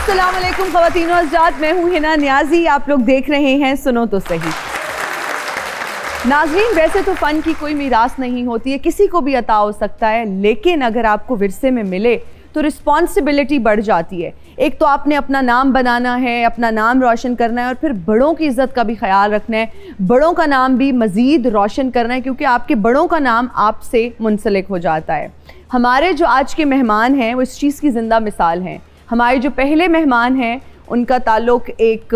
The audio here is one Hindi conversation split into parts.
अस्सलाम वालेकुम ख़वातीन व हज़रात, मैं हूँ हिना नियाज़ी। आप लोग देख रहे हैं सुनो तो सही। नाज़रीन, वैसे तो फ़न की कोई मीरास नहीं होती है, किसी को भी अता हो सकता है, लेकिन अगर आपको विरसे में मिले तो रिस्पॉन्सिबिलिटी बढ़ जाती है। एक तो आपने अपना नाम बनाना है, अपना नाम रोशन करना है, और फिर बड़ों की इज़्ज़त का भी ख्याल रखना है, बड़ों का नाम भी मज़ीद रोशन करना है, क्योंकि आपके बड़ों का नाम आपसे मुंसलिक हो जाता है। हमारे जो आज के मेहमान हैं वो इस चीज़ की ज़िंदा मिसाल हैं। हमारे जो पहले मेहमान हैं उनका ताल्लुक़ एक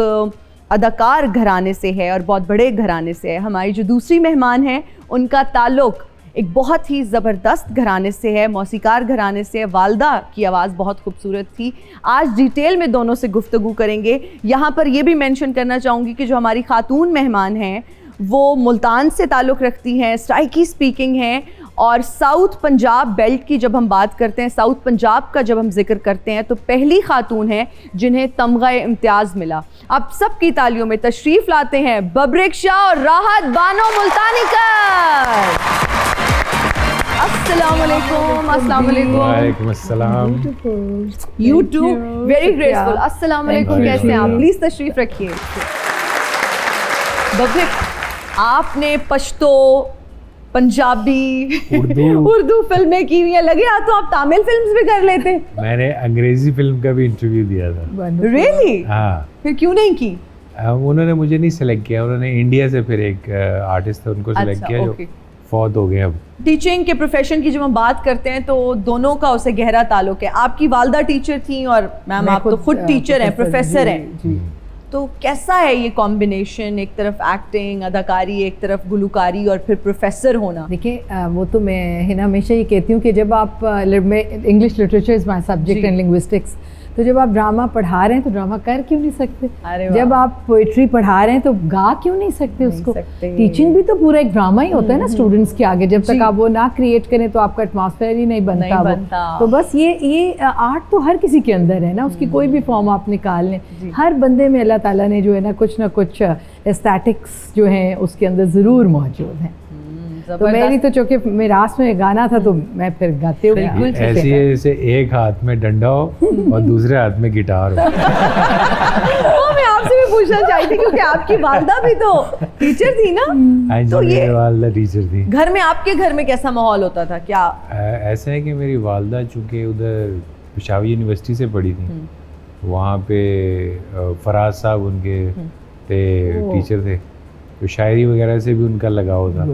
अदाकार घराने से है और बहुत बड़े घराने से है। हमारी जो दूसरी मेहमान हैं उनका ताल्लुक़ एक बहुत ही ज़बरदस्त घराने से है, मौसीकार घराने से है। वालदा की आवाज़ बहुत खूबसूरत थी। आज डिटेल में दोनों से गुफ्तगू करेंगे। यहाँ पर यह भी मेंशन करना चाहूँगी कि जो हमारी खातून मेहमान हैं वो मुल्तान से ताल्लुक़ रखती हैं, सराइकी स्पीकिंग हैं, और साउथ पंजाब बेल्ट की जब हम बात करते हैं, साउथ पंजाब का जब हम जिक्र करते हैं, तो पहली खातून है जिन्हें तमगा इम्तियाज़ मिला। आप सबकी तालियों में तशरीफ़ लाते हैं बब्रिक शाह और राहत बानो मुल्तानीकर। अस्सलाम वालेकुम। अस्सलाम वालेकुम। वालेकुम अस्सलाम। You too, very graceful. अस्सलाम वालेकुम, कैसे हैं आप? प्लीज़ तशरीफ़ रखिए। बब्रिक, आपने पश्तो, पंजाबी, उर्दू फिल्में की हुई है, लगे तो आप तामिल फिल्म्स भी कर लेते। मैंने अंग्रेजी फिल्म का भी इंटरव्यू दिया था। रियली? हाँ। फिर क्यों नहीं की? उन्होंने मुझे नहीं सेलेक्ट किया, उन्होंने इंडिया से फिर एक आर्टिस्ट था उनको सेलेक्ट किया जो फौत हो गए अब। टीचिंग के प्रोफेशन की जब हम बात करते हैं तो दोनों का उससे गहरा ताल्लुक है। आपकी वालदा टीचर थी और मैम आप तो खुद टीचर हैं, प्रोफेसर हैं, तो कैसा है ये कॉम्बिनेशन, एक तरफ एक्टिंग, अदाकारी, एक तरफ गुलकारी और फिर प्रोफेसर होना? देखिए, वो तो मैं हिना हमेशा ये कहती हूँ कि जब आप English literature is my subject and linguistics, तो जब आप ड्रामा पढ़ा रहे हैं तो ड्रामा कर क्यों नहीं सकते? जब आप पोइट्री पढ़ा रहे हैं तो गा क्यों नहीं सकते उसको? टीचिंग भी तो पूरा एक ड्रामा ही होता है ना स्टूडेंट्स के आगे। जब तक आप वो ना क्रिएट करें तो आपका एटमॉस्फेयर ही नहीं बनता। तो बस ये आर्ट तो हर किसी के अंदर है ना, उसकी कोई भी फॉर्म आप निकाल लें, हर बंदे में अल्लाह ताला ने जो है ना कुछ एस्थेटिक्स जो हैं उसके अंदर ज़रूर मौजूद हैं। तो मेरी तो चूँकि मिरास में गाना था तो मैं फिर गाते हुए ऐसी जैसे एक हाथ में डंडा हो और दूसरे हाथ में गिटार हो। मैं आपसे भी पूछना चाहती थी क्योंकि आपकी वालदा भी तो टीचर थी ना। तो ये वालदा टीचर थी। घर में, आपके घर में कैसा माहौल होता था? क्या ऐसा है कि मेरी वालदा चूँकि उधर पेशावर यूनिवर्सिटी से पढ़ी थी, वहाँ पे फराज साहब उनके टीचर थे, तो शायरी वगैरह से भी उनका लगाव था।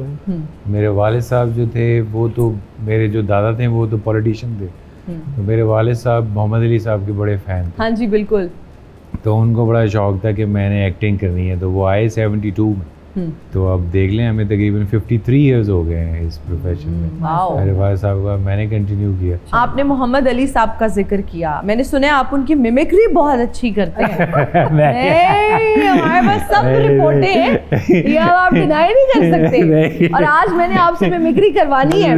मेरे वालिद साहब जो थे वो तो, मेरे जो दादा थे वो तो पॉलिटिशियन थे, तो मेरे वालिद साहब मोहम्मद अली साहब के बड़े फ़ैन थे। हाँ जी, बिल्कुल। तो उनको बड़ा शौक़ था कि मैंने एक्टिंग करनी है, तो वो आए 72 में। तो अब देख लें, हमें तकरीबन 53 इयर्स हो गए हैं इस प्रोफेशन में। मेरे वालिद साहब का मैंने कंटिन्यू किया। आपने मोहम्मद अली साहब का जिक्र किया, मैंने सुना है आप उनकी मिमिक्री बहुत अच्छी करते हैं। हमारे पास सब रिपोर्टें हैं, ये आप डिनाई नहीं कर सकते। और आज मैंने आपसे मिमिक्री करवानी है।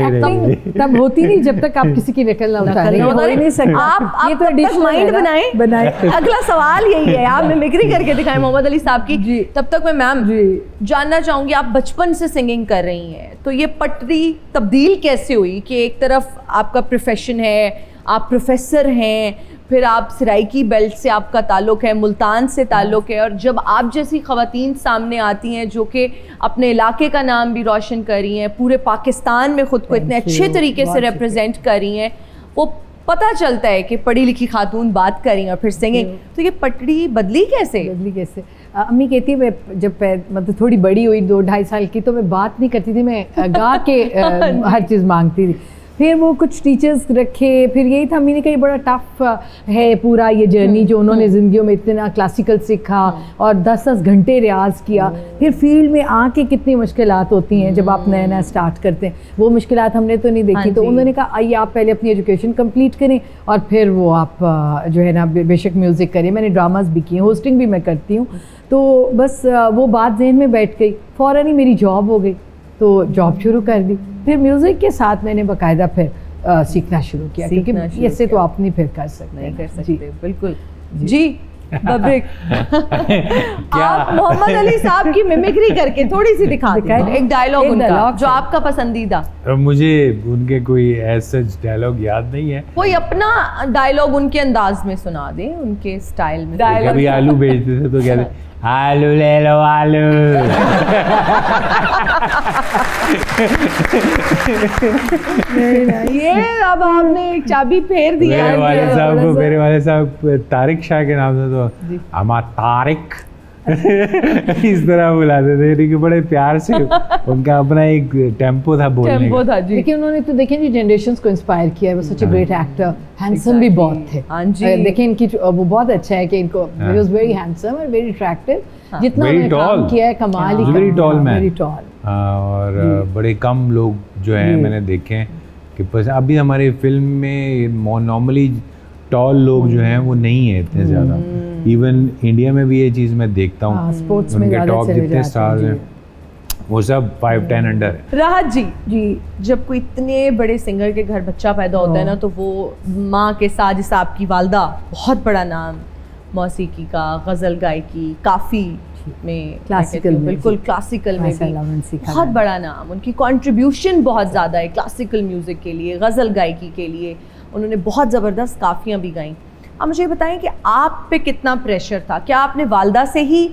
एक्टिंग तब होती नहीं जब तक आप किसी की नकल ना उतारें, हो ही नहीं सकता। आप ये तो माइंड बनाएं। अगला सवाल यही है, आप मिमिक्री करके दिखाएं मोहम्मद अली साहब की। तब तक मैं मैम जानना चाहूंगी, आप बचपन से सिंगिंग कर रही हैं, तो ये पटरी तब्दील कैसे हुई कि एक तरफ आपका प्रोफेशन है, आप प्रोफेसर हैं, फिर आप सराइकी बेल्ट से आपका ताल्लुक है, मुल्तान से ताल्लुक है, और जब आप जैसी ख़वातीन सामने आती हैं जो कि अपने इलाके का नाम भी रोशन कर रही हैं, पूरे पाकिस्तान में ख़ुद को इतने अच्छे तरीके से रिप्रेजेंट कर रही हैं, वो पता चलता है कि पढ़ी लिखी खातून बात करें और फिर सिंगिंग, तो ये पटड़ी बदली कैसे? अम्मी कहती है मैं जब मतलब थोड़ी बड़ी हुई 2-2.5 साल की, तो मैं बात नहीं करती थी, मैं गा के हर चीज़ मांगती थी। फिर वो कुछ टीचर्स रखे, फिर यही था, अम्मी ने कहा ये बड़ा टफ है पूरा ये जर्नी जो उन्होंने ज़िंदगी में इतना क्लासिकल सीखा और 10-10 घंटे रियाज किया, फिर फील्ड में आके कितनी मुश्किलात होती हैं जब आप नया नया स्टार्ट करते हैं, वो मुश्किलात हमने तो नहीं देखी। तो उन्होंने कहा आइए आप पहले अपनी एजुकेशन कंप्लीट करें और फिर वो आप जो है ना बेशक म्यूज़िक करें। मैंने ड्रामाज भी किए, होस्टिंग भी मैं करती हूँ, तो बस वो बात जहन में बैठ गई, फ़ौरन ही मेरी जॉब हो गई, तो जॉब शुरू कर दी। फिर म्यूज़िक के साथ मैंने बाकायदा फिर सीखना शुरू किया, क्योंकि इससे तो आप नहीं फिर कर सकते। बिल्कुल जी। बब्रिक। आप मोहम्मद अली साहब की मिमिक्री करके थोड़ी सी दिखा दें, एक डायलॉग उनका जो आपका पसंदीदा। मुझे उनके कोई ऐसा डायलॉग याद नहीं है। कोई अपना डायलॉग उनके अंदाज में सुना दें, उनके स्टाइल में। कभी आलू बेचते थे तो कहते आलू ले लो आलू। ये अब आपने एक चाबी फेर दी है। मेरे वाले साहब तारिक शाह के नाम से तो अमा तारिक इस तरह बुलाते थे, लेकिन बड़े प्यार से उनका अपना एक टेम्पो था बोलने का। लेकिन उन्होंने तो देखें जी जनरेशंस को इंस्पायर किया है। वो सच ए ग्रेट एक्टर, हैंडसम भी बहुत थे। हाँ जी, देखें इनकी वो बहुत अच्छा है कि इनको he was very handsome and very attractive. जितना उन्होंने काम किया है कमाल ही, very tall man, very tall. और बड़े कम लोग जो हैं मैंने देखे हैं कि अभी हमारी फिल्म में नॉर्मली टॉल लोग जो हैं वो नहीं है इतने ज़्यादा। इवन इंडिया में भी ये चीज़ मैं देखता हूँ, स्पोर्ट्स में उनके टॉप जितने स्टार्स हैं वो सब 5-10 अंडर है। राहत जी, जब कोई इतने बड़े सिंगर के घर बच्चा पैदा होता है ना, तो वो माँ के साथ, जैसे आपकी वालदा बहुत बड़ा नाम मौसीकी का, गज़ल गायकी, काफ़ी में, क्लासिकल, बिल्कुल क्लासिकल में भी बहुत बड़ा नाम। उनकी कंट्रीब्यूशन बहुत ज़्यादा है क्लासिकल म्यूज़िक के लिए, गज़ल गायकी के लिए। उन्होंने बहुत ज़बरदस्त काफ़ियाँ भी गाईं। अब मुझे बताएं कि आप पे कितना प्रेशर था? क्या आपने वालदा से ही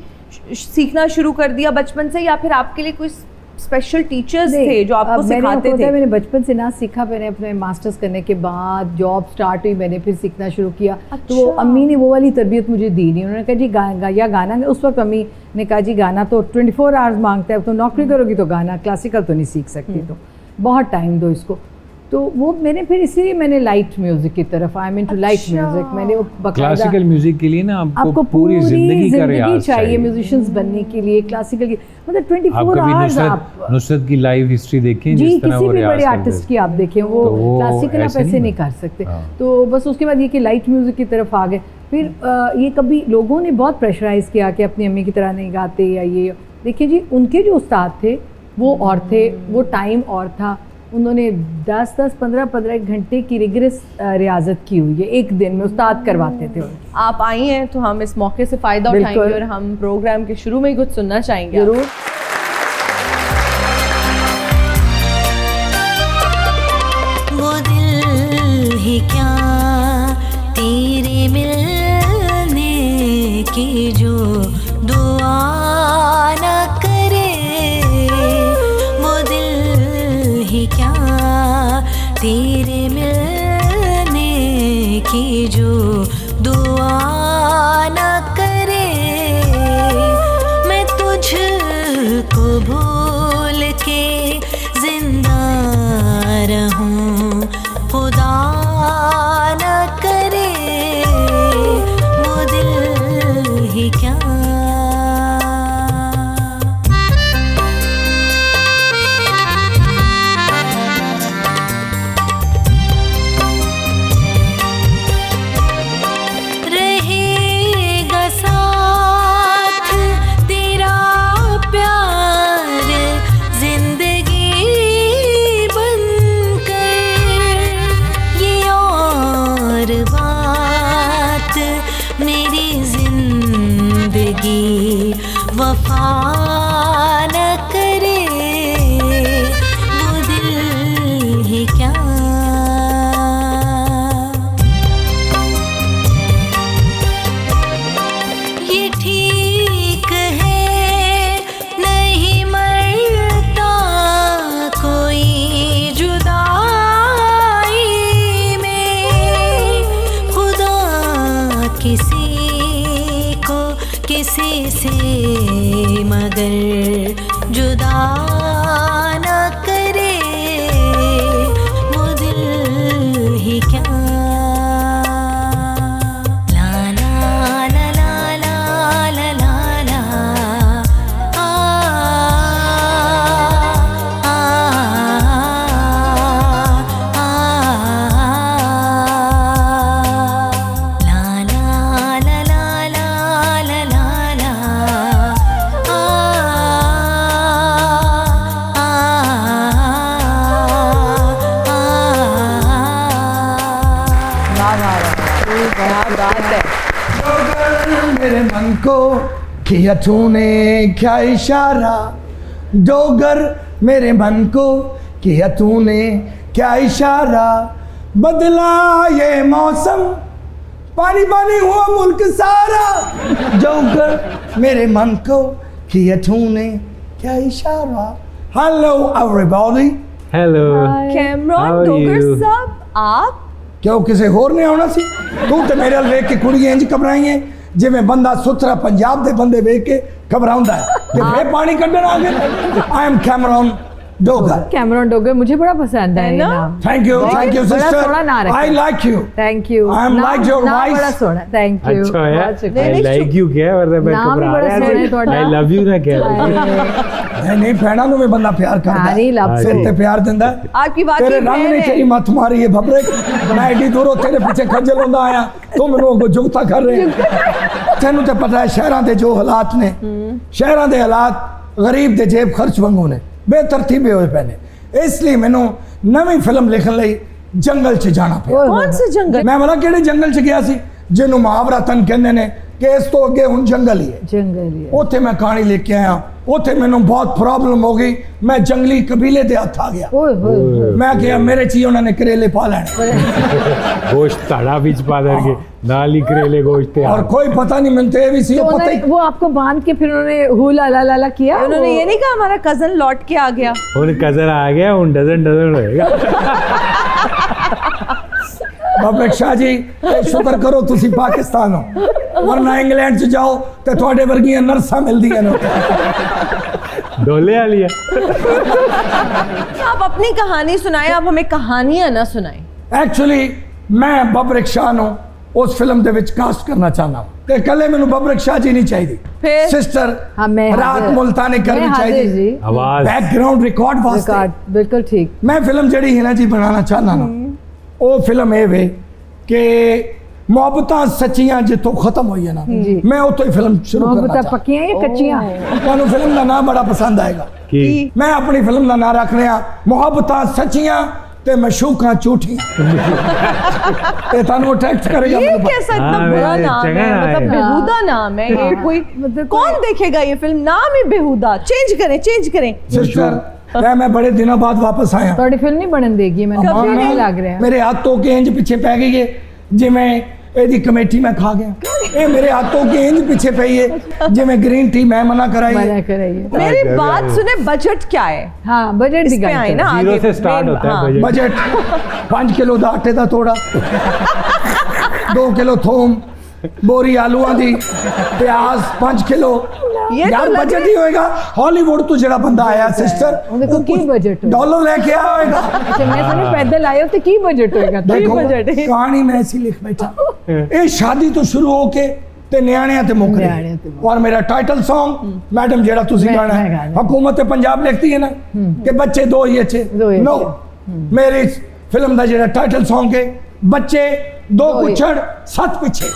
सीखना शुरू कर दिया बचपन से, या फिर आपके लिए कोई स्पेशल टीचर्स थे जो आपको सिखाते थे? मैंने बचपन से ना सीखा, मैंने अपने मास्टर्स करने के बाद जॉब स्टार्ट हुई, मैंने फिर सीखना शुरू किया। अच्छा। तो अम्मी ने वो वाली तरबियत मुझे दी नहीं। उन्होंने कहा जी गाना, उस वक्त अम्मी ने कहा जी गाना तो 24 आवर्स मांगता है, तो नौकरी करोगी तो गाना, क्लासिकल तो नहीं सीख सकती, तो बहुत टाइम दो इसको। तो वो मैंने फिर इसीलिए मैंने लाइट म्यूजिक की तरफ, I mean to light music. मैंने वो क्लासिकल म्यूजिक के लिए ना आपको पूरी जिंदगी का रियाज चाहिए म्यूजिशियंस बनने के लिए। क्लासिकल की मतलब 24 आवर्स आप नुसरत की लाइव हिस्ट्री देखें, जी, किसी भी बड़े आर्टिस्ट की आप देखें, वो क्लासिकल आप ऐसे नहीं कर सकते। तो बस उसके बाद ये कि लाइट म्यूजिक की तरफ आ गए। फिर ये कभी लोगों ने बहुत प्रेशराइज किया कि अपनी अम्मी की तरह नहीं गाते या ये। देखिए जी, उनके जो उस्ताद थे वो और थे, वो टाइम और था। उन्होंने 10-10, 15-15 घंटे की रिगरस रियाजत की हुई है, एक दिन में उस्ताद करवाते थे। आप आई हैं तो हम इस मौके से फ़ायदा उठाएंगे और हम प्रोग्राम के शुरू में ही कुछ सुनना चाहेंगे। जरूर। वो दिल ही क्या तेरे मिलने की जो दुआ न करे, वो दिल ही क्या तेरे मिलने की जो दुआ न करे। मैं तुझको भूल के जिंदा रहूं, खुदा न करे, वो दिल ही क्या। रहेगा साथ तेरा प्यार जिंदगी बनकर, ये और बात मेरी जिंदगी वफा न करे, वो दिल ही क्या। ये ठीक है नहीं मरता कोई जुदाई में, खुदा किसी को किसी से मगर जुदा न करे, वो दिल ही क्या। क्या बात है। मेरे मन को किया तूने क्या इशारा, डोगर मेरे मन को किया तूने क्या इशारा, बदला ये मौसम पानी पानी हुआ मुल्क सारा, डोगर मेरे मन को किया तूने क्या इशारा। Hello everybody. Hello Cameron Dogar साहब, आप क्यों किसी होर ने आना सी? तू तो मेरे अल वेख के कुड़ियां इंज घबराई है जिवें बंदा सुथरा पंजाब दे बंदे वेख के घबराउंदा है कि फिर पानी कड्ढण आ गए। I am Cameron Dogar. Cameron Dogar मुझे बड़ा पसंद है ये नाम। थैंक यू बड़ा सिस्टर, सोहना नाम रखा I like you. Thank you. I am like your नाम wife. बड़ा सोहना, थैंक यू। अच्छा है, बहुत शुक्रिया। आई लाइक यू क्या मतलब मैं नाम घबरा बड़ा रहा सोहना है ਤੁਹਾਡਾ। आई लव यू ना कह रहा नहीं भैणा नु भी बंदा प्यार करदा हाँ, नहीं, love सिर से। ते प्यार दिंदा। आपकी बात तेरे की रंग ने बहन है। तेरी मत मारी है भबरे, मैं एडी दूरों तेरे पीछे खज्जल होंदा आया, तू मैनू अगों जुगता कर रहे हैं। तेनू ते पता है शहरां दे जो हालात ने, शहरां दे हालात गरीब दे जेब खर्च वांगू ने, बेतरतीबे होए पे ने। इसलिए मैनू नवी फिल्म लिखण लई जंगल च जाना पिया। कौन से जंगल? मैं बोला किहड़े जंगल च गया सी जिन्हों मुहावरा तन कहंदे ने कि इस तो अगे हुण जंगल ही है। जंगल ही है। उत्थे मैं कहानी लेके आया, उत्थे मैनू बहुत प्रॉब्लम हो गई, मैं जंगली कबीले दे हथ आ गया। ओए होए। मैं क्या मेरे ची उन्होंने करेले पा लेने गोश्त ताड़ा बीच पा देंगे नाल ही करेले गोश्त है। और कोई पता नहीं मिलते भी सी तो पता ही वो आपको बांध के फिर उन्होंने हु ला ला ला ला किया। उन्होंने ये नहीं कहा हमारा कजन लौट के आ गया? उन कजन आ गया, उन डजन डजन होएगा। बाबा शाह जी शुक्र करो तुसी पाकिस्तान हो, वरना इंग्लैंड च जाओ ते थोड़े वर्गियां नर्सा मिलदियां ने। डोले आ लिया। आप अपनी कहानी सुनाएं, आप हमें कहानियां ना सुनाएं। एक्चुअली मैं बबरिक शाह नु उस फिल्म दे विच कास्ट करना चाहना हूं ते कले मैनू बबरिक शाह जी नहीं चाहिए, फिर? सिस्टर हाँ, मैं रात हाजिर। मुल्तानी मैं करनी हाजिर चाहिए जी। आवाज बैकग्राउंड रिकॉर्ड वास्ते। रिकॉर्ड बिल्कुल ठीक। मैं फिल्म जड़ी है ना जी बनाना चाहना ना, वो फिल्म ये वे कि मोहब्बतां सच्चियां जितों खत्म हुई है ना, जी। मैं उतो ही फिल्म शुरू करना मोहब्बतां चाहता। पक्कियां या कच्चियां? ਤੁਹਾਨੂੰ फिल्म का नाम बड़ा पसंद आएगा। की मैं अपनी फिल्म का नाम रख रहा मोहब्बतां सच्चियां ते मशूकां झूठियां। ये ਤੁਹਾਨੂੰ अट्रैक्ट करेगा। ये मेरे कैसा इतना हाँ, बुरा मैं नाम चंगा है, नाम मतलब है। बेहुदा नाम है ये। कोई मतलब कौन देखेगा ये फिल्म? नाम ही बेहुदा। चेंज करें, चेंज करें। सिस्टर मैं बड़े दिनों बाद वापस आया। ਤੁਹਾਡੀ ਫਿਲਮ ਨਹੀਂ ਬਣਨ ਦੇਗੀ ਮੈਨੂੰ अम्मा ਪਤਾ ना नहीं लग रहा। मेरे हाथों के इंज पीछे पै गई है जिवें ਇਹਦੀ कमेटी मैं खा गया। ये मेरे हाथों के इंज पीछे पई है जिवें ग्रीन टी मैं मना कराई है। मना कराइए। मेरी बात सुने, बजट क्या है? हाँ बजट इस दी पे गल आए ना करो। जीरो आगे। से स्टार्ट मेन- होता है हाँ। बजट। बजट 5 किलो दा आटे दा तोड़ा, 2 किलो थोम, बोरी आलूआं दी, प्याज 5 किलो। ये तो यार लग बजट रहा- ही होएगा। हॉलीवुड तो जड़ा बंदा आया सिस्टर, ਉਹਦੇ ਕੋਲ ਕੀ ਬਜਟ ਹੋਏਗਾ? डॉलर लेके आया होएगा। अच्छा मैं सुनी पैदल आए हो तो की बजट होएगा? देखो बजट है। कहानी मैं ऐसी लिख बैठा, ये शादी तो शुरू होके ते न्याणियां ते मुक न्याणियां ते रही। मुक। और मेरा टाइटल सॉन्ग मैडम जेड़ा तुसी मैं गाना है, गाना। हुकूमत पंजाब लिखती है ना कि बच्चे 2 ही अच्छे। दो ही नो, मेरी फिल्म का जेड़ा टाइटल सॉन्ग है बच्चे 2 दो ही। कुछड़ 7 पीछे।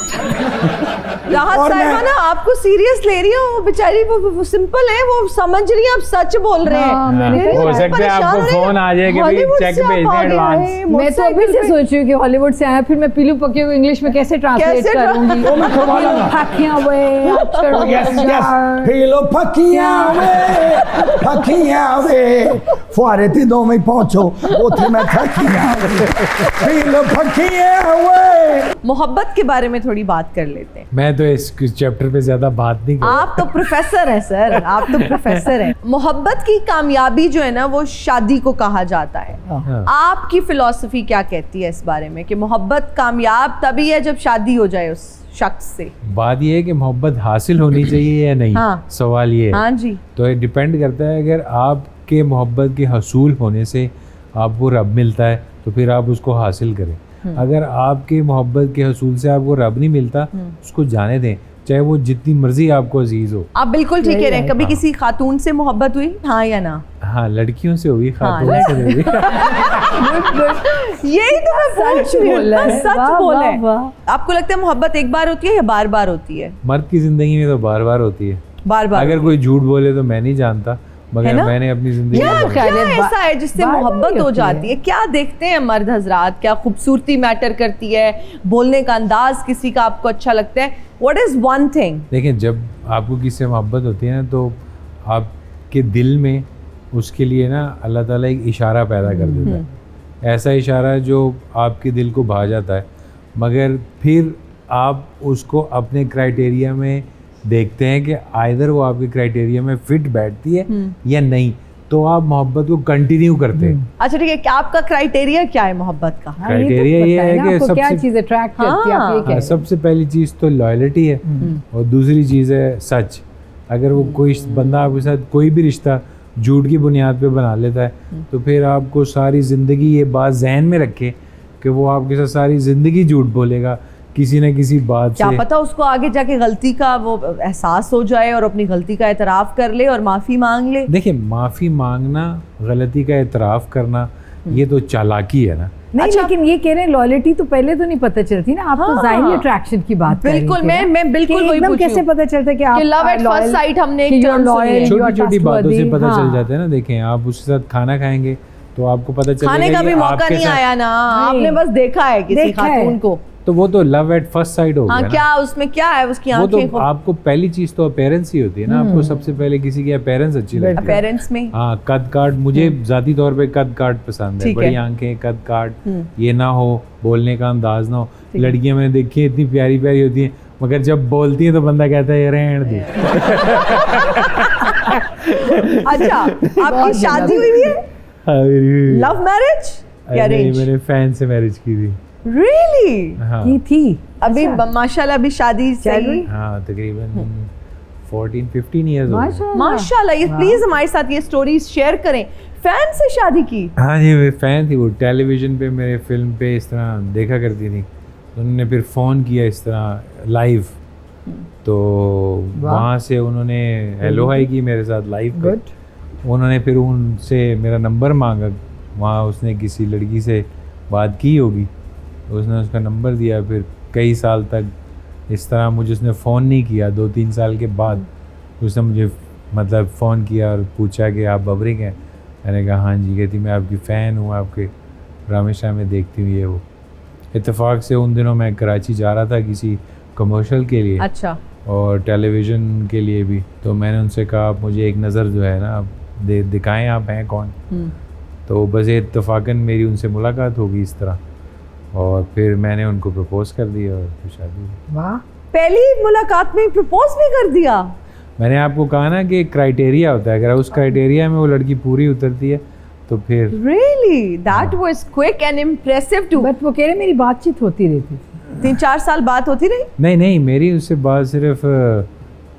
राहत और साहिबा मैं- ना आपको सीरियस ले रही हो, वो बेचारी वो सिंपल है, वो समझ रही है आप सच बोल रहे हैं। हाँ, मैंने ये कहा- हो सकता है आपको परेशान फोन आ जाए कि भाई हॉलीवुड चेक से आप भेज आ दें गए एडवांस। हैं, मैं तो अभी से सोच रही हूँ कि हॉलीवुड से आया फिर मैं पीलू पक्के को इंग्लिश में कैसे ट्रांसलेट कैसे करूंगी। वो मैं करवा लूंगा। फाकियां वे यस यस फीलो फकियां वे फुआरे ते दो में पहुंचो ओथे मैं थकियां वे फीलो फकियां वे। मोहब्बत के बारे में थोड़ी बात कर लेते हैं। मैं तो इस चैप्टर पे ज्यादा बात नहीं कर आप तो प्रोफेसर हैं सर, आप तो प्रोफेसर हैं। मोहब्बत की कामयाबी जो है ना वो शादी को कहा जाता है। हाँ। आपकी फिलॉसफी क्या कहती है इस बारे में कि मोहब्बत कामयाब तभी है जब शादी हो जाए उस शख्स से? बात ये है कि मोहब्बत हासिल होनी चाहिए या नहीं, हाँ। सवाल ये है। हाँ जी। तो ये डिपेंड करता है, अगर आपके मोहब्बत के हसूल होने से आपको रब मिलता है तो फिर आप उसको हासिल करें। अगर आपके मोहब्बत के हसूल से आपको रब नहीं मिलता उसको जाने दें, चाहे वो जितनी मर्जी आपको अजीज हो। आप बिल्कुल ठीक कह रहे हैं। कभी हाँ। किसी खातून से मोहब्बत हुई, हाँ या ना? हाँ, लड़कियों से हुई, हाँ, खातून से नहीं हुई। यही तो मैं पूछ रही हूँ, बोला है। बस सच वाह, बोले। वाह, वाह। आपको लगता है मोहब्बत एक बार होती है या बार बार होती है? मर्द की जिंदगी में तो बार बार होती है। बार बार। अगर कोई झूठ बोले तो मैं नहीं जानता, मगर ना? मैंने अपनी ज़िंदगी क्या में क्या बा- ऐसा है जिससे बार-बार मोहब्बत ही हो होती जाती है। है? क्या देखते हैं मर्द हजरात? क्या खूबसूरती मैटर करती है? बोलने का अंदाज किसी का आपको अच्छा लगता है? What is one thing? देखिए, जब आपको किसी से मोहब्बत होती है ना, तो आपके दिल में उसके लिए ना अल्लाह ताला एक इशारा पैदा कर देता है, ऐसा इशारा जो आपके दिल को भा जाता है। मगर फिर आप उसको अपने क्राइटेरिया में देखते हैं कि आइदर वो आपके क्राइटेरिया में फिट बैठती है या नहीं, तो आप मोहब्बत को कंटिन्यू करते हैं। अच्छा ठीक है, क्या आपका क्राइटेरिया क्या है मोहब्बत का? हाँ, ये तो क्राइटेरिया ये पता है ना कि आपको क्या सबसे- चीज़ अट्रैक्ट करती है, आप ये कह हाँ, रहे सबसे पहली चीज़ तो लॉयल्टी है और दूसरी चीज़ है सच। अगर वो कोई बंदा आपके साथ कोई भी रिश्ता झूठ की बुनियाद पे बना लेता है, तो फिर आपको सारी ज़िंदगी ये बात जहन में रखे कि वो आपके साथ सारी ज़िंदगी झूठ बोलेगा किसी न किसी बात क्या से। पता उसको आगे जाके गलती का वो एहसास हो जाए और अपनी गलती का एतराफ़ कर ले और माफ़ी मांग ले। देखिए, माफ़ी मांगना, गलती का एतराफ़ करना, ये तो चालाकी है ना। नहीं, अच्छा, लेकिन ये कह रहे हैं लॉयल्टी तो पहले तो नहीं पता चलती ना, आप तो हाँ। ज़ाहिरी अट्रैक्शन की बात कर रही बिल्कुल, थी ना, मैं बिल्कुल कि वही एकदम पूछ रही कैसे हूँ। पता चलता है कि आप love at first sight हमने एक term सुनी है। छोटी छोटी बातों से पता चल हाँ। जाता है ना। देखें, आप उसके साथ खाना खाएंगे तो आपको पता चलेगा खाने का ये भी मौका आपके नहीं साथ- आया ना, नहीं। आपने बस देखा है किसी देखा है। खातून को। तो वो तो लव एट फर्स्ट साइड हो गया हाँ, ना। क्या उसमें क्या है उसकी वो तो आंखें को आपको पहली चीज तो अपेरेंस ही होती है ना। आपको सबसे पहले किसी की अपेरेंस अच्छी लगती है। पेरेंट्स में? हाँ, कद काट, मुझे जाती तौर पे कद काट पसंद है। ठीक बड़ी है। आंखें, कद काट, ये ना हो, बोलने का अंदाज ना हो। लड़कियां मैंने देखी है, इतनी प्यारी प्यारी होती हैं, मगर जब बोलती हैं तो बंदा कहता है रहने दे। अच्छा, आपकी शादी हुई है? हाँ, मेरी- लव मैरिज या अरे नहीं, अरेंज? मैंने फैन से मैरिज की थी। रियली? हाँ की थी अभी माशाल्लाह अभी शादी चल सही? रही? हाँ, तकरीबन 14-15 ईयर्स हो गए। माशाल्लाह माशाल्लाह, ये प्लीज हमारे साथ ये स्टोरीज शेयर करें। फैन से शादी की? हाँ जी, वे फ़ैन थी। वो टेलीविज़न पे मेरे फिल्म पे इस तरह देखा करती थी, तो उन्होंने फिर फ़ोन किया इस तरह लाइव, तो वहाँ से उन्होंने हेलो हाई की मेरे साथ लाइव पे। गुड। उन्होंने फिर उनसे मेरा नंबर मांगा, वहाँ उसने किसी लड़की से बात की होगी, उसने उसका नंबर दिया। फिर कई साल तक इस तरह मुझे उसने फ़ोन नहीं किया। 2-3 साल के बाद उसने मुझे मतलब फ़ोन किया और पूछा कि आप बबरिक हैं? मैंने कहा हाँ जी। कहती मैं आपकी फ़ैन हूँ, आपके हमेशा में देखती हूँ ये वो। इत्तेफाक से उन दिनों मैं कराची जा रहा था किसी कमर्शियल के लिए अच्छा, और टेलीविज़न के लिए भी, तो मैंने उनसे कहा आप मुझे एक नज़र जो है ना आप दिखाएं, आप हैं कौन? तो बस इत्तेफाकन मेरी उनसे मुलाकात होगी इस तरह, और फिर मैंने उनको प्रपोज़ कर दिया और फिर शादी हुई। वाह, पहली मुलाकात में प्रपोज भी कर दिया? मैंने आपको कहा ना कि क्राइटेरिया होता है, अगर उस क्राइटेरिया में वो लड़की पूरी उतरती है तो फिर really? That was quick and impressive too. But वो कह रहे मेरी बातचीत होती रहती थी। 3-4 साल बात होती रही? नहीं, मेरी उससे बात सिर्फ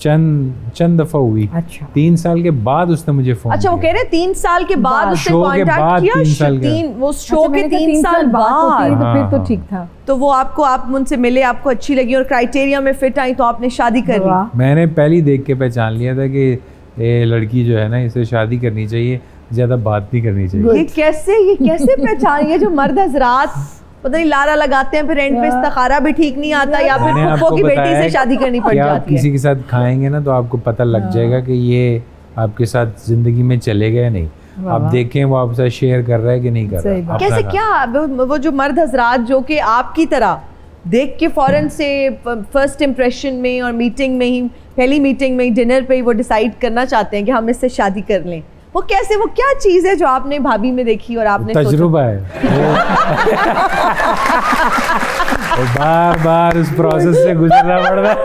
चंद दफ़ा हुई। अच्छा। 3 साल के बाद उसने मुझे फ़ोन अच्छा, वो कह रहे 3 साल के बाद बाद, उससे शो के कांटेक्ट बाद किया? 3 साल का। वो शो अच्छा, के मैंने कहा 3 साल बात होती है बाद तो फिर हाँ, तो हाँ। ठीक था। तो वो आप उनसे मिले, आपको अच्छी लगी और क्राइटेरिया में फिट आई तो आपने शादी कर ली? वाह। मैंने पहले देख के पहचान लिया था कि ये लड़की जो है ना इसे शादी करनी चाहिए, ज़्यादा बात नहीं करनी चाहिए। ये कैसे पहचान? ये जो मर्द हजरात पता नहीं लारा लगाते हैं, फिर एंड पे इस्तिखारा भी ठीक नहीं आता, या फिर मैंने फुफ्फो आपको की बेटी बताया से शादी करनी पड़ कि आप जाती है। किसी के साथ खाएंगे ना तो आपको पता लग जाएगा कि ये आपके साथ ज़िंदगी में चलेगा या नहीं। आप देखें वो आपके साथ शेयर कर रहा है कि नहीं कर सही रहा। बात। अपना कैसे काम। क्या वो जो मर्द हजरात जो कि आपकी तरह देख के फौरन से फर्स्ट इम्प्रेशन में और मीटिंग में ही, पहली मीटिंग में ही, डिनर पे ही वो डिसाइड करना चाहते हैं कि हम इससे शादी कर लें, वो कैसे, वो क्या चीज़ है जो आपने भाभी में देखी और आपने सोचा? तजुर्बा है वो बार बार उस प्रोसेस से गुजरना पड़ रहा है।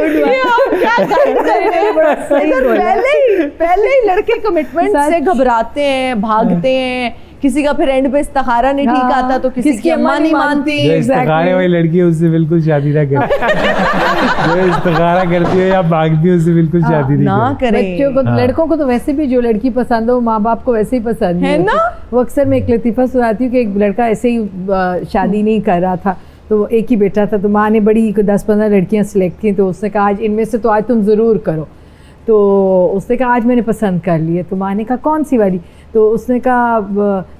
ये आप क्या कर रहे हैं? बड़ा सही इधर बोला। पहले ही लड़के कमिटमेंट सच। से घबराते हैं, भागते हैं, किसी का फिर एंड पे इस्तिखारा नहीं ठीक हाँ, आता तो किसी किसकी की अम्मा नहीं मानती। जो इस्तिखारे वाली लड़की है उससे बिल्कुल शादी ना करे। जो इस्तिखारा करती है या भागती है उससे बिल्कुल शादी नहीं ना करे। करें। बच्चों को, हाँ। लड़कों को तो वैसे भी जो लड़की पसंद हो माँ बाप को वैसे ही पसंद है नहीं ना? होती। वो अक्सर मैं एक लतीफ़ा सुनाती हूँ कि एक लड़का ऐसे ही शादी नहीं कर रहा था, तो एक ही बेटा था, तो माँ ने बड़ी 10-15 लड़कियाँ सिलेक्ट की, तो उसने कहा आज इनमें से तो आज तुम ज़रूर करो। तो उसने कहा आज मैंने पसंद कर ली है। तो माँ ने कहा कौन सी वाली? तो उसने कहा,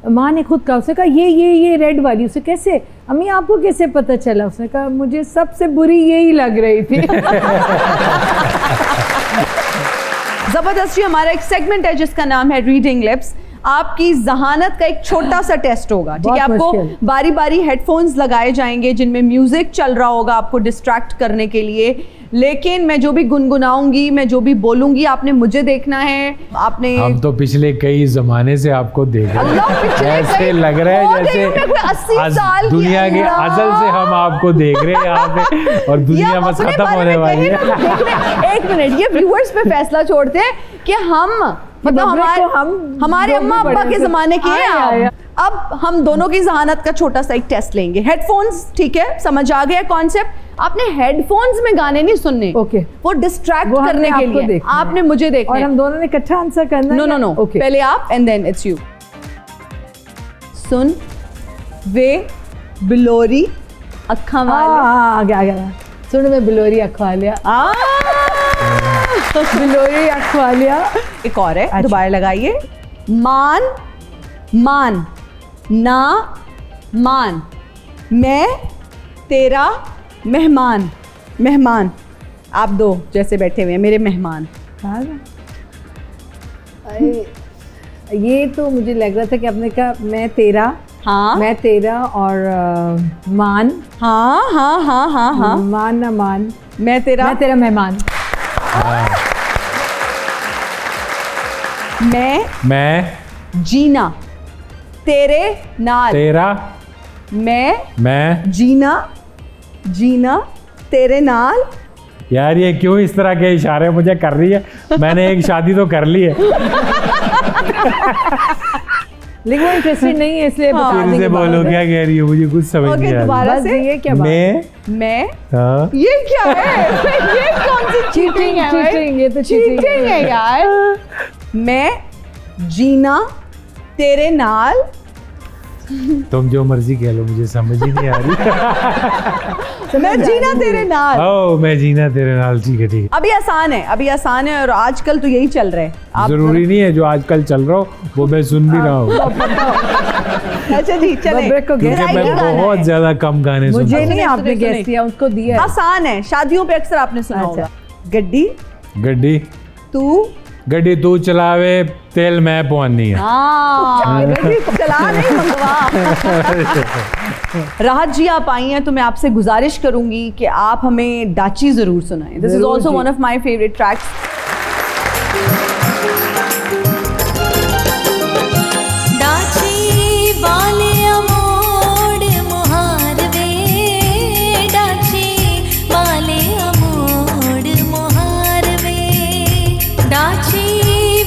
माँ ने खुद कहा, उसने कहा ये रेड वाली। उसे कैसे अम्मी आपको कैसे पता चला? उसने कहा मुझे सबसे बुरी यही लग रही थी। जबरदस्त जी, हमारा एक सेगमेंट है जिसका नाम है रीडिंग लिप्स। आपकी जहानत का एक छोटा सा टेस्ट होगा, ठीक है? बहुत आपको मुश्किल। बारी बारी हेडफोन्स लगाए जाएंगे जिनमें म्यूजिक चल रहा होगा आपको डिस्ट्रैक्ट करने के लिए, लेकिन मैं जो भी गुनगुनाऊंगी, मैं जो भी बोलूंगी, आपने मुझे देखना है। आपने हम तो पिछले कई जमाने से आपको देख रहे अल्लाह, पिछले हैं, ऐसे कई- लग रहा हो है गई हूँ मैं कोई 80 जैसे साल की, दुनिया के अल्लाह। अजल से हम आपको देख रहे हैं यहाँ पे और ये दुनिया आप बस अपने खत्म बारे होने में वाली कहें ना, है। देखने- एक मिनट, ये व्यूअर्स पे फैसला छोड़ते हैं कि हम मतलब बबरे हमारे को हम हमारे जो अम्मा भी अब्बा बड़े के से- जमाने के हैं आया, आप। अब हम दोनों की जहानत का छोटा सा एक टेस्ट लेंगे। हेडफोन्स, ठीक है, समझ आ गया कॉन्सेप्ट। आपने हेडफोन्स में गाने नहीं सुनने, ओके। वो डिस्ट्रैक्ट वो हमने करने के आपको लिए देखना है। आपने मुझे देखना और है। हम दोनों ने इकट्ठा आंसर करना है नो नो या- नो, ओके। पहले आप एंड देन इट्स यू। सुन वे बिलोरी अखा वाले आ गया सुन मैं बिलोरी अखवालिया बिलोरी अखवालिया। एक और है, अच्छा। दोबारा लगाइए। मान मान ना मान, मैं तेरा मेहमान। मेहमान आप दो जैसे बैठे हुए हैं, मेरे मेहमान। अरे, ये तो मुझे लग रहा था कि आपने कहा मैं तेरा, हाँ मैं तेरा और मान हाँ हाँ हाँ हाँ हाँ, मान ना मान, मैं तेरा मैं तेरा मेहमान। मैं जीना तेरे नाल, तेरा मैं जीना जीना तेरे नाल। यार ये क्यों इस तरह के इशारे मुझे कर रही है? मैंने एक शादी तो कर ली है। लेकिन वो इंटरेस्टिंग नहीं है इसलिए बता फिर देंगे से बाद बोलो में। क्या कह रही हो, मुझे कुछ समझ ओके, नहीं आ दोबारा बस से। ये क्या बात रही। मैं हाँ ये क्या है? ये कौन सी चीटिंग है भाई? चीटिंग, ये तो चीटिंग चीटिंग है यार। मैं जीना तेरे नाल। तुम जो मर्जी कह लो, मुझे समझ ही नहीं आ रही। मैं जीना तेरे नाल। ओ मैं जीना तेरे नाल, ठीक है ठीक अभी आसान है, अभी आसान है, और आजकल तो यही चल रहा है। है। जरूरी नहीं है जो आजकल चल रहा हो वो मैं सुन भी रहा हूँ, अच्छा जी, चले। बब्रे को क्योंकि गहराई मैं की गाना बहुत है। ज्यादा कम गाने सुनता मुझे हूँ। नहीं, आपने सुने, गेस सुने। किया, उसको दिया है। आसान है, शादियों पे अक्सर आपने सुना अच्छा। होगा। गड्डी गड्डी तू, गड्डी तू चलावे, तेल मैं पवानी है। हाँ गड्डी चला नहीं मंगवा। राहत जी आप आई हैं तो मैं आपसे गुजारिश करूंगी कि आप हमें डाची जरूर सुनाएं। दिस इज जरूर ऑल्सो जी। One of my favourite tracks. डाची वाले अमोड़ मुहार वे, डाची वाले अमोड़ मुहार वे, डाची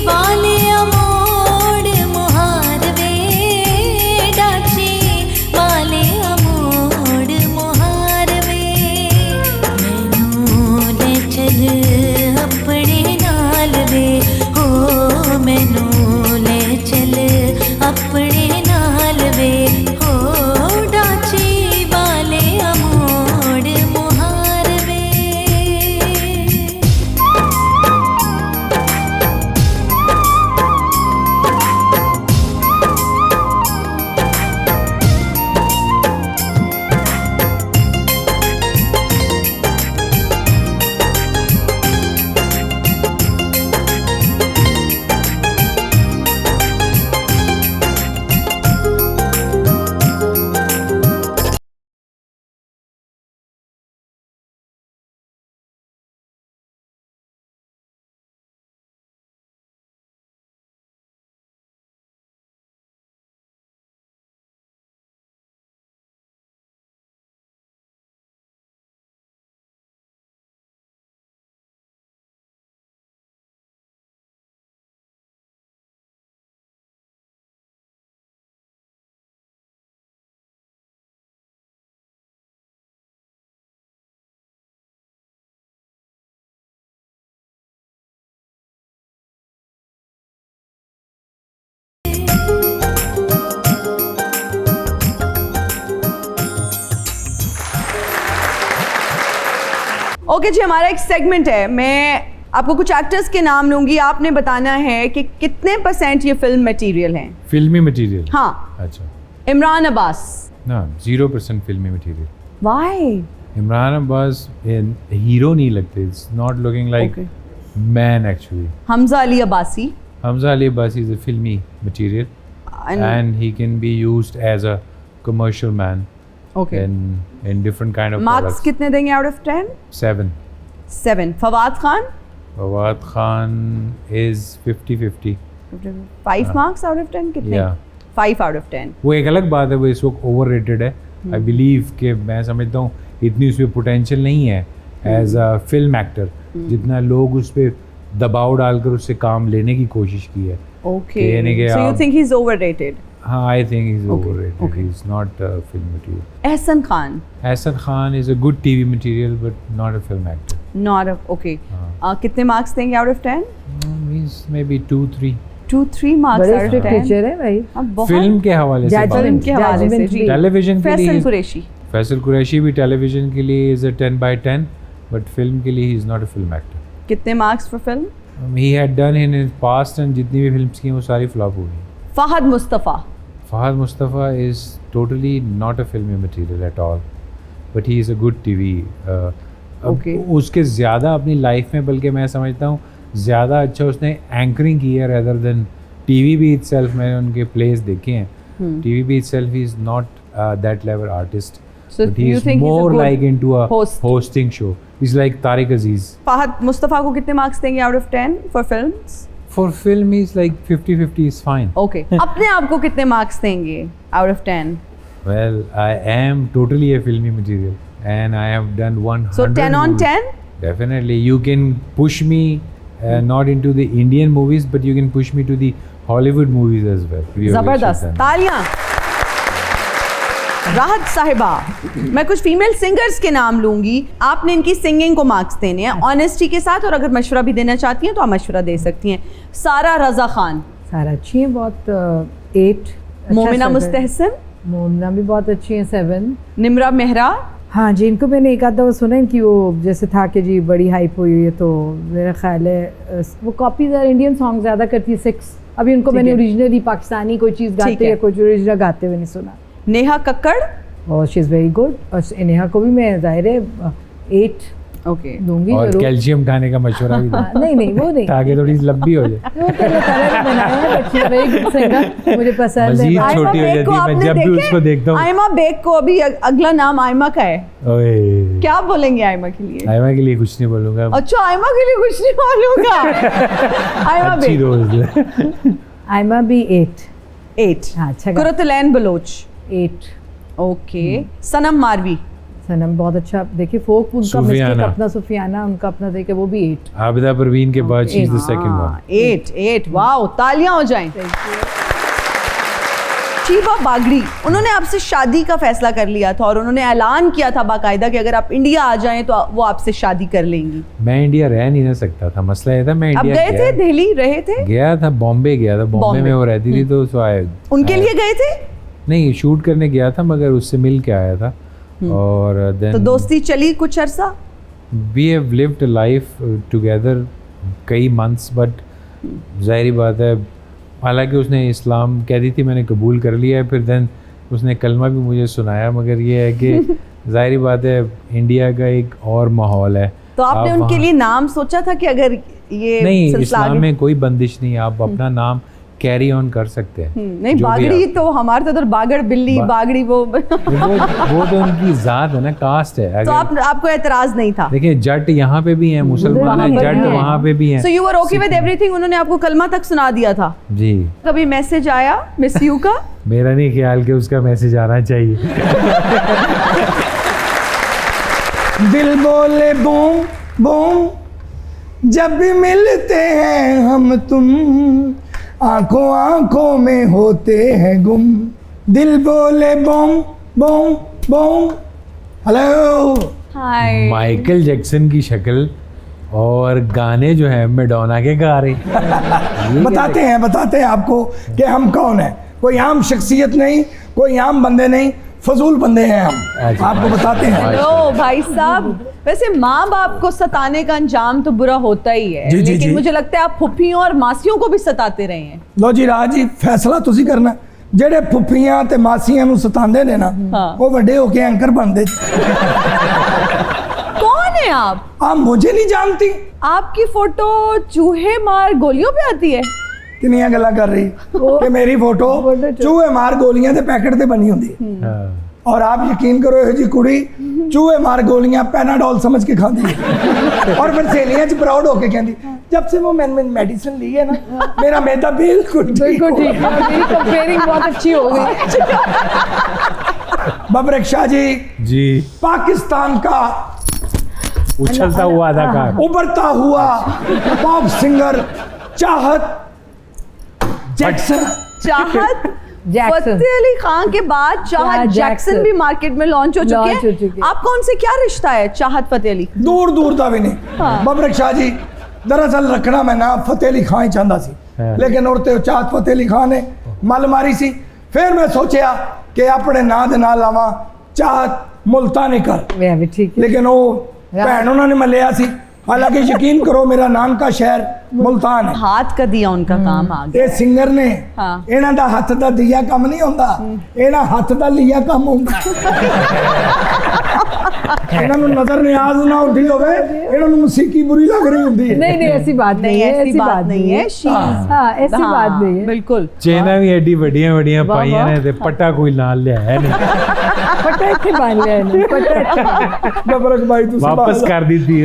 वाले अमोड़ मुहार वे, डाची वाले अमोड़ मुहार वे। मैनू ले चल अपने नाल वे, हो मैनू ले चल अपने नाल वे, हो डाची वाले अमोड़ मुहार वे। ओके जी, हमारा एक सेगमेंट है, मैं आपको कुछ एक्टर्स के नाम लूंगी, आपने बताना है कि कितने % ये फिल्म मटेरियल हैं। फिल्मी मटेरियल। हाँ, अच्छा इमरान अब्बास। ना 0% फिल्मी material. Why? Imran Abbas hero नहीं लगते, it's not looking like man actually. Hamza Ali Abbasi. Hamza Ali Abbasi is a filmy material, and he can be used as a commercial man okay. in different kind of Marks products. कितने देंगे out of 10? 7. 7. Fawad Khan? Fawad Khan is 50-50. 5 marks out of 10 कितने? Yeah. 5 out of 10. वो एक अलग बात है, वो इस वक्त ओवर रेटेड है. आई बिलीव कि मैं समझता हूँ इतनी उसमें पोटेंशियल नहीं है एज अ फिल्म एक्टर जितना लोग उस पर दबाव डालकर उससे काम लेने की कोशिश की है. Okay. यानी कि So you आप- think he's overrated? हाँ, I think is Okay, over rated. okay. He is not film material. Ehsan Khan? Ehsan Khan is a good TV material but not a film actor. Not a, okay. हाँ. कितने marks देंगे out of 10? He's maybe 2-3. 2-3 marks बड़े out of स्ट्रिक्ट 10. टीचर है भाई. अब बहुत फिल्म के हवाले से Judgment. फिल्म के हवाले से Judgment जी. भी. टेलीविजन के फैसल लिए कुरैशी. फैसल कुरैशी भी टेलीविजन के लिए इज अ 10/10 बट फिल्म के लिए he is not a film actor. कितने marks for film? He had done in his past and जितनी भी फिल्म्स की हैं वो सारी फ्लॉप हो गई. Fahad Mustafa. Fahad Mustafa is totally not a filmi material at all but he is a good TV. Okay. उसके ज़्यादा अपनी लाइफ में बल्कि मैं समझता हूँ ज़्यादा अच्छा उसने एंकरिंग की है रेदर देन टीवी भी इटसेल्फ. मैंने उनके प्लेस देखे हैं. टीवी भी itself he is not that level artist. So But he you is think he's a more good like into a host? hosting show. He's like Tariq Aziz. Fahad Mustafa को कितने marks देंगे out of 10 for films? For film, he's like 50-50 is fine. Okay. अपने आप को कितने marks देंगे out of 10? Well, I am totally a filmy material, and I have done 100. So 10 on movies. 10? Definitely, you can push me not into the Indian movies, but you can push me to the Hollywood movies as well. We have जबरदस्त. actually done. तालियां. राहत साहिबा, मैं कुछ फीमेल सिंगर्स के नाम लूंगी, आपने इनकी सिंगिंग को मार्क्स देने हैं ऑनेस्टी के साथ, और अगर मशवरा भी देना चाहती हैं तो आप मशवरा दे सकती हैं. सारा रजा खान. सारा अच्छी है बहुत. 8. मोमिना मुस्तहसन. मोमिना भी बहुत अच्छी है. 7. निमरा मेहरा. हाँ जी, इनको मैंने एक आधा वो सुना है कि वो जैसे था कि जी बड़ी हाइप हुई है, तो मेरा ख्याल है वो कॉपीज इंडियन सॉन्ग ज़्यादा करती है. 6. अभी उनको मैंने है. ओरिजिनली पाकिस्तानी कोई चीज़ ठीक गाते है. या कुछ ओरिजिनल गाते हुए नहीं सुना. नेहा कक्कड़. और शी इज़ वेरी गुड. और नेहा को भी मैं ज़ाहिर है 8 ओके. दूंगी और जरूर. कैल्शियम खाने का मशवरा भी हाँ, नहीं नहीं वो नहीं. ताकि थोड़ी लंबी हो जाए. वो तो अल्लाह ताला ने बनाया है. But she is very good singer. मुझे पसंद मज़ीद है. छोटी हो जाती है. मैं जब भी उसको देखता हूँ. आयमा बेग को अभी अगला नाम आयमा का है. ओए, क्या बोलेंगे आयमा के लिए? आयमा के लिए कुछ नहीं बोलूँगा. अच्छा, आयमा के लिए कुछ नहीं बोलूंगा. आयमा अच्छी बेग. दोस्त है. आयमा भी 8. 8. हाँ, अच्छा गा. कुरतलैन बलोच. 8. ओके. सनम मारवी. सनम बहुत अच्छा. देखिए फोक उनका सुफियाना. मिस्टेक अपना सुफियाना उनका अपना देखे वो भी 8. आबिदा परवीन के बाद she is the second one. 8. Wow, तालियां हो जाएं. शीबा बागड़ी, उन्होंने आपसे शादी का फैसला कर लिया था और उन्होंने ऐलान किया था बाकायदा कि अगर आप इंडिया आ जाएं तो वो आपसे शादी कर लेंगी. मैं इंडिया रह नहीं ना सकता था. मसला ये था मैं अब इंडिया गए थे, दिल्ली रहे थे, गया था. बॉम्बे गया था. बॉम्बे बॉम्बे. में वो रहती थी तो सो आए. उनके लिए गए थे. नहीं, शूट करने गया था मगर उससे मिल के आया था. और तो देन दोस्ती चली कुछ अरसा. We have lived a life together कई मंथ्स. बट जाहिर बात है, हालांकि उसने इस्लाम कह दी थी, मैंने कबूल कर लिया है. फिर देन उसने कलमा भी मुझे सुनाया. मगर ये है कि जाहिर बात है इंडिया का एक और माहौल है. तो आपने आप उनके वहाँ- लिए नाम सोचा था कि अगर ये नहीं, सिलसिला इस्लाम आगे- में कोई बंदिश नहीं है. आप अपना नाम कैरी ऑन कर सकते हैं. नहीं, जो भी बागड़ी आप- तो हमारे तो उधर बागड़ बिल्ली बागड़ी वो वो तो उनकी जात है ना, कास्ट है. तो अगर आपको एतराज नहीं था. देखिए जट यहाँ पे भी हैं, मुसलमान हैं, वहाँ पर जट भी हैं. वहाँ पे भी हैं. So you were okay with everything. उन्होंने आपको कलमा तक सुना दिया था. जी, कभी मैसेज आया मिस यू का? मेरा नहीं ख्याल कि उसका मैसेज आना चाहिए. दिल बोले बूम बूम जब भी मिलते हैं हम तुम, आंखों आंखों में होते हैं गुम. दिल बोले बूम बूम बूम. हेलो. हाय. माइकल जैक्सन की शक्ल और गाने जो है मैडोना के गा रहे हैं. बताते हैं आपको कि हम कौन हैं. कोई आम शख्सियत नहीं, कोई आम बंदे नहीं, फजूल बंदे हैं हम. अच्छा, आपको बताते हैं. हेलो भाई साहब. वैसे माँ बाप को सताने का अंजाम तो बुरा होता ही है, जी, जी, लेकिन जी. मुझे लगता है आप फुफ्फियों और मासियों को भी सताते रहे हैं. लो जी राज जी, फैसला तुसी करना. ਜਿਹੜੇ ਫੁੱਫੀਆਂ ਤੇ ਮਾਸੀਆਂ ਨੂੰ ਸਤਾਉਂਦੇ ਨੇ ਨਾ, ਉਹ ਵੱਡੇ ਹੋ ਕੇ ਐਂਕਰ ਬਣਦੇ. कौन है आप? आप मुझे नहीं जानती. आपकी फोटो चूहे मार गोलियों पे आती है? किनियां गल्लां कर रही कि मेरी फोटो चूहे मार गोलियां दे पैकेट ते बनी हुंदी है। और आप यकीन करो ये जी कुड़ी चूहे मार गोलियां पैनाडोल समझ के खाती है। और फिर सहेलियां च प्राउड होके कहती जब से वो मैंने मेडिसिन ली है ना मेरा मैदा बिल्कुल ठीक बिल्कुल ठीक है, मेरी कंपेयरिंग बहुत अच्छी हो गई। बबरक शाह जी पाकिस्तान का उछलता हुआ अदाकार, उभरता हुआ पॉप सिंगर चाहत जैक्सन। चाहत जैक्सन। फतेह अली खान के बाद चाहत जैक्सन भी मार्केट में लॉन्च हो चुके हैं। आपका उनसे क्या रिश्ता है चाहत फतेह अली? दूर दूर दा भी नहीं। बबरक शाह जी दरअसल रखना मैं ना फतेह अली खान ही चाहता सी, लेकिन औरते चाहत फतेह अली खान ने मल मारी सी। फिर मैं सोचा कि अपने नां दे नाल लावां चाहत मुल्तानी कर, मैं भी ठीक है। लेकिन वो भैन उन्होंने मलिया सी। हालांकि यकीन करो मेरा नाम का शहर मुल्तान है। हाथ का दिया उनका काम आ गया। ये सिंगर ने हाँ। इन्हां दा हत्थ दा दिया कम नहीं होंदा, इन्हां हत्थ दा लिया कम होंदा। इन्हां नूं नजर नियाज ना होंदी होवे, इन्हां नूं मौसीकी बुरी लग रही होंदी है। नहीं ऐसी बात नहीं है, ऐसी बात नहीं है। हाँ ऐसी बात नहीं है, बिल्कुल। चेना भी एडी वड्डियां पाइयां ने ते पट्टा कोई नाल लिया है नहीं, पट्टा इत्थे बांध लिया है, पट्टा बबरक भाई तुसी वापस कर दी थी।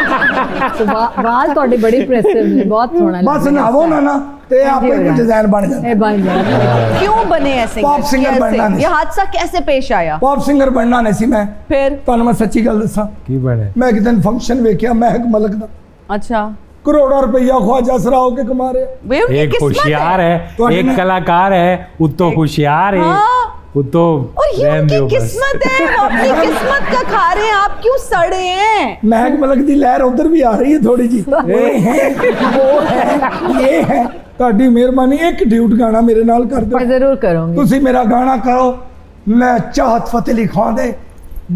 वाल ਤੁਹਾਡੇ बड़े इंप्रेसिव ने, बहुत सोहना बस नहावो ना ते आपे कोई डिजाइन बन जाता। ए बन जाए। क्यों बने ऐसे? पॉप सिंगर बनना नहीं। ये हादसा कैसे पेश आया? पॉप सिंगर बनना नहीं सी मैं। फिर ਤੁਹਾਨੂੰ मैं सच्ची गल दसा, की बने मैं एक दिन फंक्शन वेख्या महक मलक दा, अच्छा करोड़ों रुपया ख्वाजा सराओ के कमा रहे। वे उनकी एक किस्मत होशियार है, एक कलाकार है, उत्तो होशियार है, हाँ। उत्तो और ये उनकी किस्मत है, वो अपनी किस्मत का खा रहे हैं, आप क्यों सड़े हैं? महक मलक दी लहर उधर भी आ रही है थोड़ी जी। ये है वो है ये है। ਤੁਹਾਡੀ ਮਿਹਰਬਾਨੀ ਇੱਕ ਡਿਊਟ ਗਾਣਾ ਮੇਰੇ ਨਾਲ ਕਰ ਦਿਓ। मैं जरूर करूंगी। ਤੁਸੀਂ ਮੇਰਾ ਗਾਣਾ ਕਰੋ। मैं चाहत फतेह अली खान दे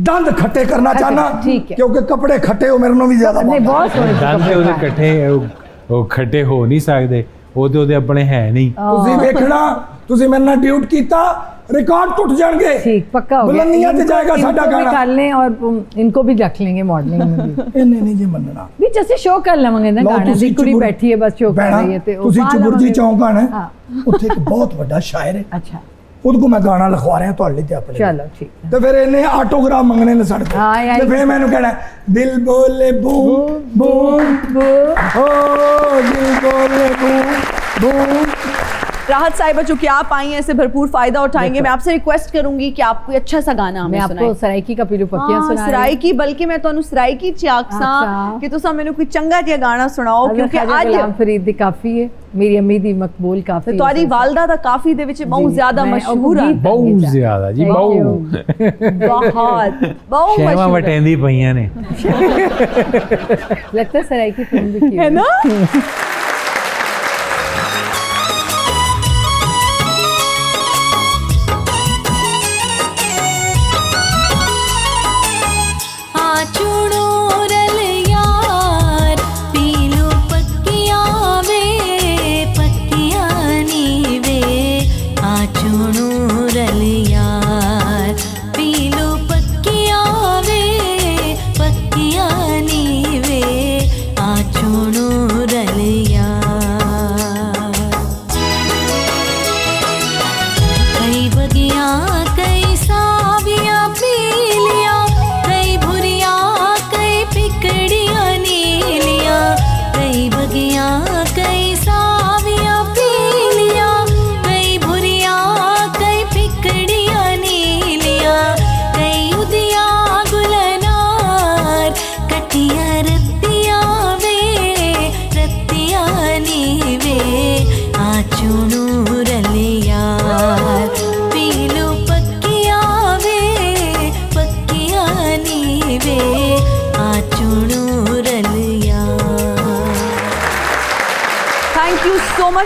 दंद खट्टे करना चाहना, ठीक है। क्योंकि कपड़े खट्टे हो मेरे भी ज्यादा नहीं बहुत सोहने दंद ते ओदे इकट्ठे ਉਹ ਖੱਟੇ ਹੋ ਨਹੀਂ ਸਕਦੇ, ਉਹਦੇ ਆਪਣੇ ਹੈ नहीं। ਤੁਸੀਂ ਵੇਖਣਾ ਤੁਸੀਂ ਮੇਰੇ ਨਾਲ ਡਿਊਟ ਕੀਤਾ रिकॉर्ड टूट जाएंगे। ठीक पक्का हो गया। बुलंदियां ते जाएगा साडा इनको भी गाना। कर लें और इनको भी रख लेंगे मॉडलिंग में भी। इन्हें नहीं जी मनना भी जैसे शो कर लवांगे ना, गाने दी कुड़ी बैठी है बस शो कर रही है ते ਉਹ ਤੁਸੀਂ ਪਾ ਚੁਬੁਰਜੀ ਲਵਾਂਗੇ। ਚੌਂਕ ਆਣਾ हाँ ਉੱਥੇ ਇੱਕ ਬਹੁਤ ਵੱਡਾ ਸ਼ਾਇਰ ਹੈ, अच्छा ਉਹਦੇ ਕੋ ਮੈਂ ਗਾਣਾ ਲਿਖਵਾ ਰਿਹਾ ਤੁਹਾਡੇ ਲਈ ਤੇ ਆਪਣੇ ਲਈ। चलो ठीक है। ਤੇ ਫਿਰ ਇਹਨੇ ਆਟੋਗ੍ਰਾਫ ਮੰਗਣੇ ਨੇ ਸਾਡੇ ਹਾਂ, ਕੋਲ। ਯਾਰ ਤੇ ਫਿਰ ਮੈਨੂੰ ਕਹਿਣਾ ਦਿਲ ਬੋਲੇ ਬੂਮ ਬੂਮ ओ दिल बोले बूम बूम। राहत साहिबा, चूंकि आप आई हैं, इससे भरपूर फायदा उठाएंगे। मैं आपसे रिक्वेस्ट करूंगी कि आप कोई अच्छा सा गाना हमें मैं आपको सुनाएं। सराइकी का पीलू पक्कियां हाँ, सुना सराइकी, बल्कि मैं ਤੁਹਾਨੂੰ सराइकी ਚ ਆਖਸਾਂ अच्छा। कि तुसा ਮੈਨੂੰ ਕੋਈ ਚੰਗਾ ਜਿਹਾ ਗਾਣਾ ਸੁਣਾਓ, क्योंकि क्योंकि आज आज फरीद दी काफी है, मेरी अम्मी दी मकबूल काफी है। ਤੁਹਾਡੀ ਵਾਲਦਾ ਦਾ ਕਾਫੀ ਦੇ ਵਿੱਚ ਬਹੁਤ जी, ਜ਼ਿਆਦਾ मैं ਮਸ਼ਹੂਰ वो ਹੈ। गीत बहुत ज्यादा जी, Thank बहुत you। बहुत बहुत ਸ਼ੈਵਾ मशहूर है। ਵਟੈਂਦੀ ਪਈਆਂ ਨੇ। लगता है सराइकी फिल्म भी की है ना?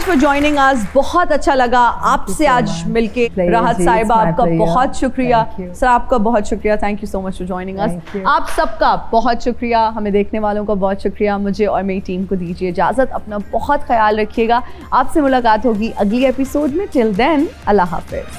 फॉर जॉइनिंग अस, बहुत अच्छा लगा आपसे आज मिलके। राहत साहिबा, आपका बहुत शुक्रिया सर, आपका बहुत शुक्रिया। Thank you so much for joining us. आप सबका बहुत शुक्रिया, हमें देखने वालों का बहुत शुक्रिया। मुझे और मेरी टीम को दीजिए इजाज़त, अपना बहुत ख्याल रखिएगा। आपसे मुलाकात होगी अगली एपिसोड में। टिल देन, अल्लाह हाफिज़।